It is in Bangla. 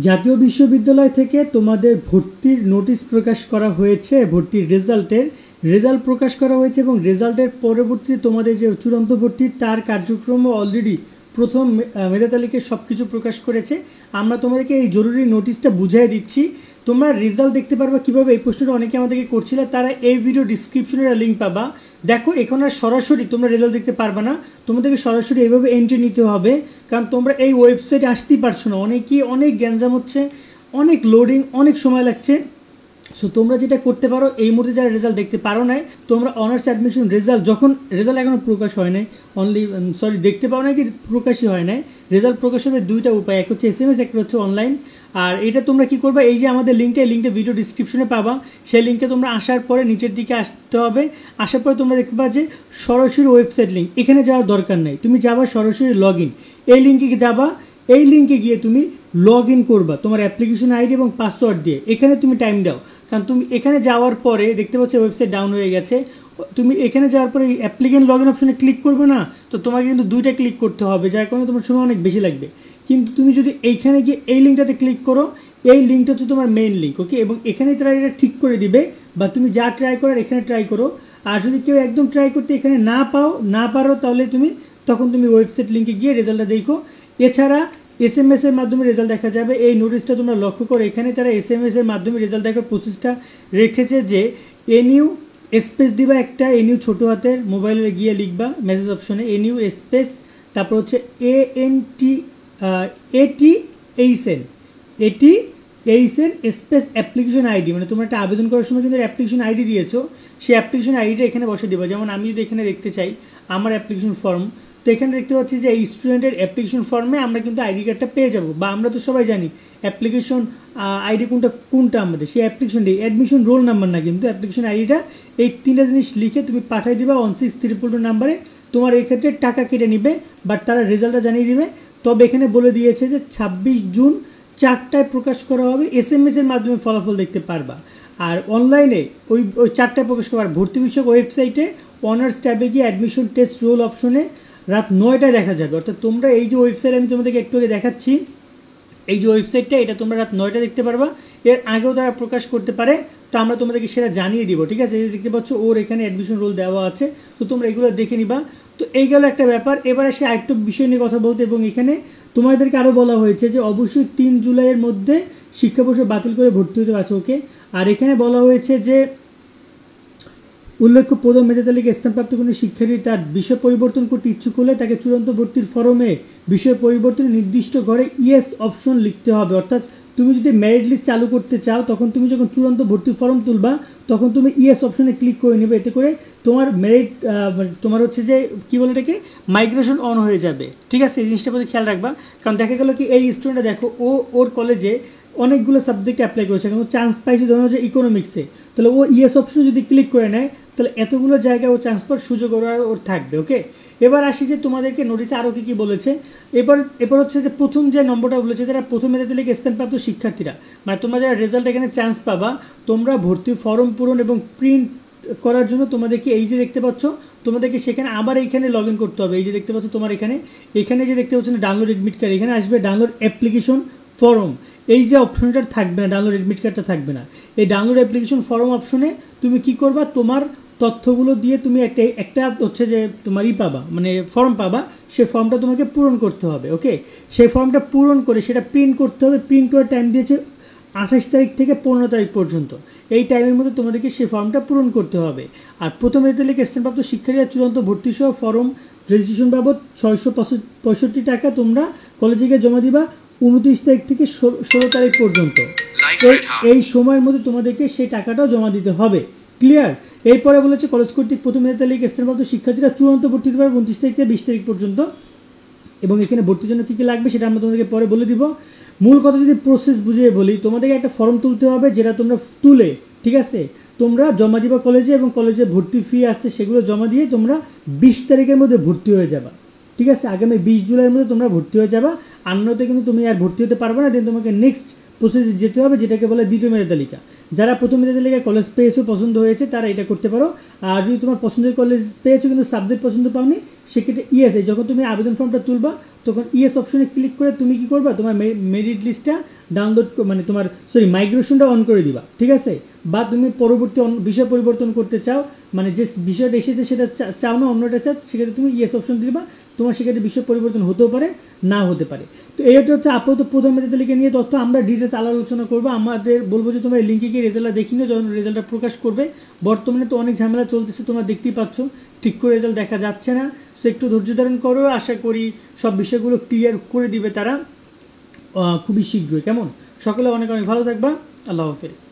জাতীয় বিশ্ববিদ্যালয় থেকে তোমাদের ভর্তির নোটিশ প্রকাশ করা হয়েছে, ভর্তির রেজাল্ট প্রকাশ করা হয়েছে এবং রেজাল্টের পরবর্তীতে তোমাদের যে চূড়ান্ত ভর্তি তার কার্যক্রমও অলরেডি প্রথম মেধা তালিকায় সব কিছু প্রকাশ করেছে। আমরা তোমাদেরকে এই জরুরি নোটিশটা বুঝিয়ে দিচ্ছি। তোমরা রেজাল্ট দেখতে পারবা কীভাবে, এই প্রশ্নটা অনেকে আমাদেরকে করছিল, তারা এই ভিডিও ডিসক্রিপশনের লিঙ্ক পাবা। দেখো এখন আর সরাসরি তোমরা রেজাল্ট দেখতে পারবা না, তোমাদেরকে সরাসরি এইভাবে এন্ট্রি নিতে হবে, কারণ তোমরা এই ওয়েবসাইটে আসতেই পারছো না। অনেক গ্যাঞ্জাম হচ্ছে, অনেক লোডিং, অনেক সময় লাগছে। সো তোমরা যেটা করতে পারো, এই মুহূর্তে যারা রেজাল্ট দেখতে পারো নাই, তোমরা অনার্স অ্যাডমিশন রেজাল্ট এখনও প্রকাশ হয় নাই, দেখতে পাও না কি প্রকাশই হয় নাই। রেজাল্ট প্রকাশ হবে দুইটা উপায়, এক হচ্ছে SMS, একটা হচ্ছে অনলাইন। আর এটা তোমরা কি করবা, এই যে আমাদের লিঙ্কটা ভিডিও ডিসক্রিপশনে পাবা, সেই লিঙ্কে তোমরা আসার পরে নিচের দিকে আসতে হবে। আসার পরে তোমরা দেখতে পাবা যে সরাসরি ওয়েবসাইট লিঙ্ক, এখানে যাওয়ার দরকার নেই, তুমি যাবা সরাসরি লগ ইন, এই লিঙ্কে যাবা। এই লিঙ্কে গিয়ে তুমি লগ ইন করবা তোমার অ্যাপ্লিকেশন আইডি এবং পাসওয়ার্ড দিয়ে। এখানে তুমি টাইম দাও, কারণ তুমি এখানে যাওয়ার পরে দেখতে পাচ্ছ ওয়েবসাইট ডাউন হয়ে গেছে। তুমি এখানে যাওয়ার পরে অ্যাপ্লিকেন্ট লগ ইন অপশনে ক্লিক করবে না, তো তোমাকে কিন্তু দুইটা ক্লিক করতে হবে, যার কারণে তোমার সময় অনেক বেশি লাগবে। কিন্তু তুমি যদি এইখানে গিয়ে এই লিঙ্কটাতে ক্লিক করো, এই লিঙ্কটা হচ্ছে তোমার মেইন লিঙ্ক, ওকে। এবং এখানে তারা এটা ঠিক করে দিবে, বা তুমি যা ট্রাই করার এখানে ট্রাই করো। আর যদি কেউ একদম ট্রাই করতে এখানে না পারো, তাহলে তখন তুমি ওয়েবসাইট লিঙ্কে গিয়ে রেজাল্টটা দেখো। এছাড়া SMS এর মাধ্যমে রেজাল্ট দেখা যাবে। এই নোটিশটা তোমরা লক্ষ্য করো, এখানে তারা SMS এর মাধ্যমে রেজাল্ট দেখার প্রসেসটা রেখেছে যে NU স্পেস দিবা, একটা NU ছোটো হাতের, মোবাইলে গিয়ে লিখবা মেসেজ অপশনে NU স্পেস, তারপর হচ্ছে ATHN স্পেস অ্যাপ্লিকেশন আইডি, মানে তোমরা একটা আবেদন করার সময় কিন্তু অ্যাপ্লিকেশন আইডি দিয়েছো, সেই অ্যাপ্লিকেশন আইডিটা এখানে বসে দেবো। যেমন আমি যদি এখানে দেখতে চাই আমার অ্যাপ্লিকেশন ফর্ম, তো এখানে দেখতে পাচ্ছি যে এই স্টুডেন্টের অ্যাপ্লিকেশন ফর্মে আমরা কিন্তু আইডি কার্ডটা পেয়ে যাবো, বা আমরা তো সবাই জানি অ্যাপ্লিকেশন আইডি কোনটা আমাদের, সেই অ্যাপ্লিকেশন অ্যাডমিশন রোল নাম্বার না, কিন্তু অ্যাপ্লিকেশন আইডিটা। এই তিনটা জিনিস লিখে তুমি পাঠিয়ে দিবা 16322 নাম্বারে। তোমার এই ক্ষেত্রে টাকা কেটে নিবে, বাট তারা রেজাল্টটা জানিয়ে দিবে। তবে এখানে বলে দিয়েছে যে 26 জুন 4টায় প্রকাশ করা হবে, SMS এর মাধ্যমে ফলাফল দেখতে পারবা। আর অনলাইনে ওই 4টায় প্রকাশ করার ভর্তি বিষয়ক ওয়েবসাইটে অনার্স ট্যাবে গিয়ে অ্যাডমিশন টেস্ট রোল অপশনে রাত 9টায় দেখা যাবে। অর্থাৎ তোমরা এই যে ওয়েবসাইট আমি তোমাদেরকে একটু আগে দেখাচ্ছি, এই যে ওয়েবসাইটটা, এটা তোমরা রাত 9টায় দেখতে পারবা। এর আগেও তারা প্রকাশ করতে পারে, তো আমরা তোমাদেরকে সেটা জানিয়ে দিব, ঠিক আছে। এই দেখতে পাচ্ছ ওর এখানে অ্যাডমিশন রোল দেওয়া আছে, তো তোমরা এগুলো দেখে নিবা। তো এই গেল একটা ব্যাপার। এবার সে আরেকটু বিষয় নিয়ে কথা বলতে, এবং এখানে তোমাদেরকে আরও বলা হয়েছে যে অবশ্যই 3 জুলাইয়ের মধ্যে শিক্ষাবর্ষ বাতিল করে ভর্তি হতে পারছে, ওকে। আর এখানে বলা হয়েছে যে উল্লেখ্য প্রথম মেধা তালিকায় স্থানপ্রাপ্ত কোনো শিক্ষার্থী তার বিষয় পরিবর্তন করতে ইচ্ছুক হলে তাকে চূড়ান্ত ভর্তির ফরমে বিষয় পরিবর্তনে নির্দিষ্ট ঘরে ইয়েস অপশন লিখতে হবে। অর্থাৎ তুমি যদি মেরিট লিস্ট চালু করতে চাও, তখন তুমি যখন চূড়ান্ত ভর্তির ফর্ম তুলবা, তখন তুমি ইয়েস অপশনে ক্লিক করে নেবে। এতে করে তোমার মেরিট তোমার হচ্ছে যে কী বলে এটাকে মাইগ্রেশন অন হয়ে যাবে, ঠিক আছে। এই জিনিসটার প্রতি খেয়াল রাখবা, কারণ দেখা গেল কি এই স্টুডেন্টটা দেখো ওর কলেজে অনেকগুলো সাবজেক্টে অ্যাপ্লাই করেছে, কারণ চান্স পাইছে ধরো যে ইকোনমিক্সে, তাহলে ও ইয়েস অপশনে যদি ক্লিক করে নেয়, তাহলে এতগুলো জায়গায় ও চান্স পাওয়ার সুযোগ ওর থাকবে, ওকে। এবার আসি যে তোমাদেরকে নোটিশে আরও কী বলেছে। এবার হচ্ছে যে প্রথম যে নম্বরটা বলেছে, যারা প্রথম মেধা তালিকায় স্থানপ্রাপ্ত শিক্ষার্থীরা, মানে তোমরা যারা রেজাল্ট এখানে চান্স পাবা, তোমরা ভর্তি ফর্ম পূরণ এবং প্রিন্ট করার জন্য তোমাদেরকে এই যে দেখতে পাচ্ছ, তোমাদেরকে সেখানে আবার এইখানে লগ ইন করতে হবে। এই যে দেখতে পাচ্ছ তোমার এখানে যে দেখতে পাচ্ছ না ডাউনলোড এডমিট কার্ড, এখানে আসবে ডাউনলোড অ্যাপ্লিকেশন ফর্ম, এই যে অপশনটা থাকবে না, ডাউনলোড এডমিট কার্ডটা থাকবে না। এই ডাউনলোড অ্যাপ্লিকেশন ফর্ম অপশনে তুমি কি করবা, তোমার তথ্যগুলো দিয়ে তুমি একটা হচ্ছে যে তোমার পাবা, মানে ফর্ম পাবা, সেই ফর্মটা তোমাকে পূরণ করতে হবে, ওকে। সেই ফর্মটা পূরণ করে সেটা প্রিন্ট করতে হবে। প্রিন্ট করার টাইম দিয়েছে 28 তারিখ থেকে 15 তারিখ পর্যন্ত। এই টাইমের মধ্যে তোমাদেরকে সেই ফর্মটা পূরণ করতে হবে। আর প্রথম মেধা তালিকায় স্থানপ্রাপ্ত শিক্ষার্থীরা চূড়ান্ত ভর্তি সহ ফর্ম রেজিস্ট্রেশন বাবদ 665 টাকা তোমরা কলেজে গিয়ে জমা দিবা 29 তারিখ থেকে 16 তারিখ পর্যন্ত। এই সময়ের মধ্যে তোমাদেরকে সেই টাকাটাও জমা দিতে হবে, ক্লিয়ার। এরপরে বলেছে কলেজ কর্তৃক প্রথম মেধা তালিকায় স্থানপ্রাপ্ত শিক্ষার্থীরা চূড়ান্ত ভর্তি দিতে পারবে 29 তারিখ থেকে 20 তারিখ পর্যন্ত। এবং এখানে ভর্তির জন্য কী কী লাগবে সেটা আমরা তোমাদেরকে পরে বলে দিব। মূল কথা যদি প্রসেস বুঝিয়ে বলি, তোমাদেরকে একটা ফর্ম তুলতে হবে, যেটা তোমরা তুলে, ঠিক আছে, তোমরা জমা দিবা কলেজে, এবং কলেজে ভর্তি ফি আছে সেগুলো জমা দিয়ে তোমরা 20 তারিখের মধ্যে ভর্তি হয়ে যাবা, ঠিক আছে। আগামী 20 জুলাইয়ের মধ্যে তোমরা ভর্তি হয়ে যাবা। অন্যতে কিন্তু তুমি আর ভর্তি হতে পারবে না, দেন তোমাকে নেক্সট প্রসেসে যেতে হবে, যেটাকে বলে দ্বিতীয় মেধা তালিকা। যারা প্রথম মেধা তালিকায় কলেজ পেয়েছো, পছন্দ হয়েছে, তারা এটা করতে পারো। আর যদি তোমার পছন্দের কলেজ পেয়েছো কিন্তু সাবজেক্ট পছন্দ পাওনি, সেক্ষেত্রে যখন তুমি আবেদন ফর্মটা তুলবা, তখন অপশনে ক্লিক করে তুমি কি করবা, তোমার মেরিট লিস্টটা ডাউনলোড মানে তোমার মাইগ্রেশনটা অন করে দিবা, ঠিক আছে। বা তুমি পরবর্তী বিষয় পরিবর্তন করতে চাও, মানে যে বিষয়টা এসেছে সেটা চাও না, অন্যটা চাও, সেক্ষেত্রে তুমি ইয়েস অপশন দিবা, তোমার সেক্ষেত্রে বিষয় পরিবর্তন হতেও পারে, না হতে পারে। তো এটা হচ্ছে আপাতত প্রথম মেধা তালিকা নিয়ে তথ্য। আমরা ডিটেলস আলোচনা করবো, আমাদের বলবো যে তোমরা লিঙ্কে গিয়ে রেজাল্টটা দেখি নিও যখন রেজাল্টটা প্রকাশ করবে। বর্তমানে তো অনেক ঝামেলা চলতেছে, তোমরা দেখতেই পাচ্ছ, ঠিক করে রেজাল্ট দেখা যাচ্ছে না। সো একটু ধৈর্য ধারণ করো, আশা করি সব বিষয়গুলো ক্লিয়ার করে দিবে তারা খুবই শীঘ্রই। কেমন? সকলে অনেক অনেক ভালো থাকবা। আল্লাহ হাফেজ।